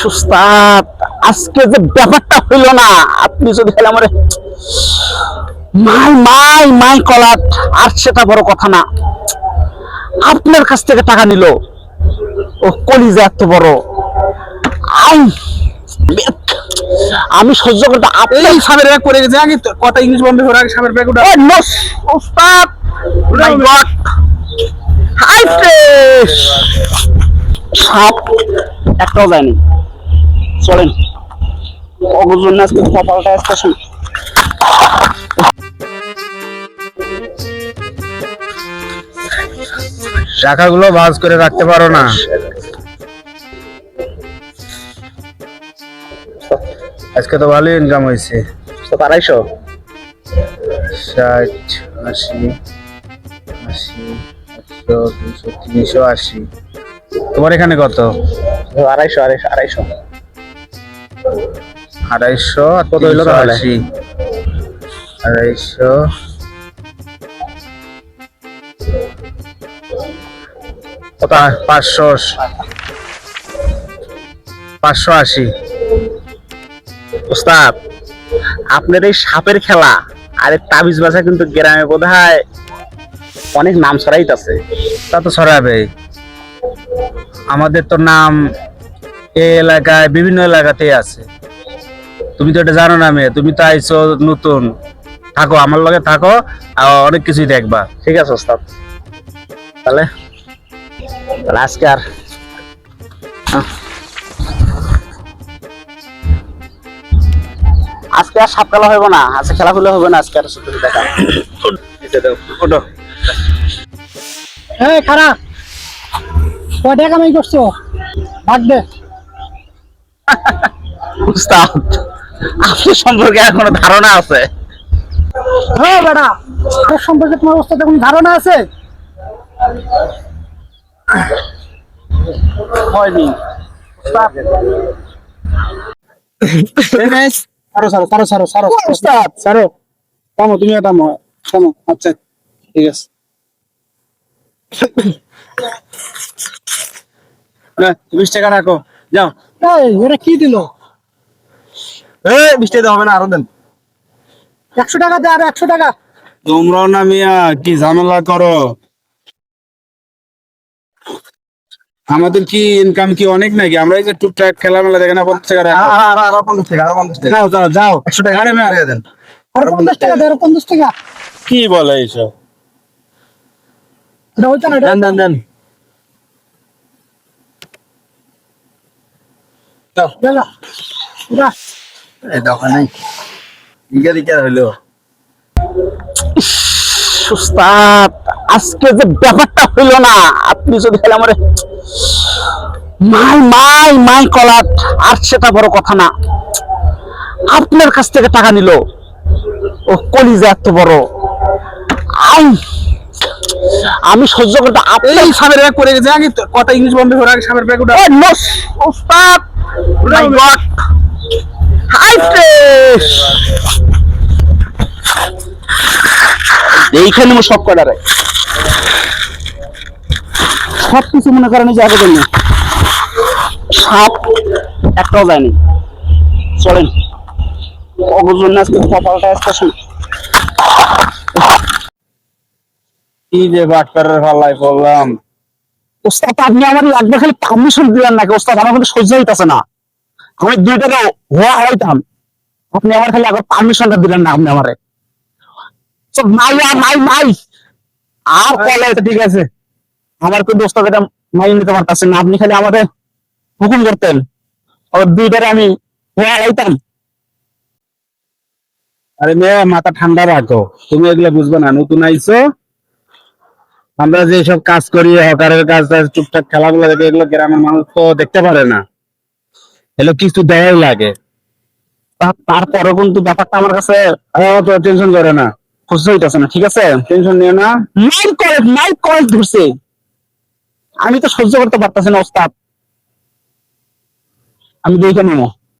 উস্তাদ, আজকে যে ব্যাপারটা হইল না, আপনি যদি খালি আমার মাই মাই মাই কলাট, আর সেটা বড় কথা না, আপনার কাছ থেকে টাকা নিল, ও কলিজা এত বড়, আই আমি সহ্য করতে আপনি সাবের ব্যাগ পড়ে গেছে আগে কথা ইংলিশ বন্ধ করে আগে সাবের ব্যাগ ওটা উস্তাদ, মাই গড, হাই ফ্রেশ সাপ একটাও যায়নি। চলেন ওর জন্য আজকে কপালটা স্পেশাল। শাখাগুলো ভাঁজ করে রাখতে পারো না? আজকে তো ভালো ইনকাম হয়েছে। 250 60, 80, 80, 100, 200, 380। তোমার এখানে কত? 250 250 আর কত হইলো তাহলে? 380, 250, কত? 500, 580। উস্তাদ, আপনার এই সাপের খেলা আর এই তাবিজ বাজা কিন্তু গ্রামে বোধহয় অনেক নাম ছড়াইতেছে। তা তো ছড়াবে, আমাদের তো নাম এই এলাকায় বিভিন্ন এলাকাতেই আছে। তুমি তো এটা জানো না মেয়ে, তুমি তো আইছো নতুন, থাকো আমার লগে থাকো, আর অনেক কিছুই দেখবা। ঠিক আছে উস্তাদ, তাহলে তাহলে আজকে আর আজকে আর সাপ খেলা হইব না, আজকে খেলা খুলে হবে না, আজকে আর শুধু দেখা। ওঠো। এই খারাপ কয় টাকা কামাই করছো ভাগ দে। উস্তাদ, আপনার সম্পর্কে আর কোনো ধারণা আছে? হ্যাঁ বেটা, তোর সম্পর্কে তোমার অবস্থাতে কোনো ধারণা আছে? হয়নি উস্তাদ। সারো সারো সারো সারো সারো উস্তাদ সারো, থামো তুমি থামো থামো। আচ্ছা ঠিক আছে, না 20 টাকা রাখো, যাও। এই ওরা কি দিল? 20 টাকা হবে না, আরো দেন। 100 টাকা দে, আর 100 টাকা। তোমরাও না মিয়া কি ঝামেলা করো, আমাদের কি ইনকাম কি অনেক নাকি? আমরা এই যে টুকটাক খেলা মেলা দেখে না, 50 টাকা রাখো। আরো 50 টাকা, আরো 50 টাকা। যাও যাও যাও। 100 টাকা আরে মেরে দেন। আর 50 টাকা দে, আর 50 টাকা। কি বলে এইসব? এটা হইতো না, এটা দেন দেন দেন। দে যা। যা। এই দোকান নাই। ইগা দিকে হইলো। উস্তাদ, আজকে যে ব্যাপারটা হইল না, আপনি যদি খালি আমার মাই মাই মাই কলাট, আর সেটা বড় কথা না, আপনার কাছ থেকে টাকা নিল, ও কলিজা এত বড়, আই আমি সহ্য করতে আপনি এই সাবের ব্যাগ পড়ে গেছে আগে কথা ইংলিশ বন্ধ করে আগে সাবের ব্যাগ ওটা উস্তাদ, মাই গড, হাই ফ্রেশ এইখানে আমার সব কটারে সব কিছু মনে করেন যে আগে জন্য সাপ একটাও যায়নি। চলেন ওর জন্য আজকে কপালটা স্পেশাল। কি যে বাটপারের পাল্লায় পড়লাম। ওস্তাদ, আপনি আমার লাগবে খালি পারমিশন দিলেন নাকি ওস্তাদ? আমার কিন্তু সহ্য হইতাছে না, আমি 2 টাকা হওয়া হইতাম, আপনি আমার খালি আগে পারমিশনটা দিলেন না। আপনি আমারে মাই মাই মাই আর কলে, ঠিক আছে আমার কিন্তু ওস্তাদ এটা মাই নিতে পারতেছেন না, আপনি খালি আমাদের হুকুম করতেন, আর 2 টাকা আমি হওয়া হইতাম। আরে মেয়ে মাথা ঠান্ডা রাখো, তুমি এগুলা বুঝবে না, নতুন আইছো। আমরা যে সব কাজ করি, হকারের কাজ, টুকটাক খেলাগুলো দেখে, এগুলো গ্রামের মানুষ তো দেখতে পারে না, এগুলো কিছু দেয়াই লাগে। তারপরে কিন্তু ব্যাপারটা আমার কাছে তো টেনশন করে না, সহ্য হইতাছে না, ঠিক আছে? টেনশন নিও না। মাইক কল ধরছে, আমি তো সহ্য করতে পারতেছি না ওস্তাদ, আমি দেখে নেবো।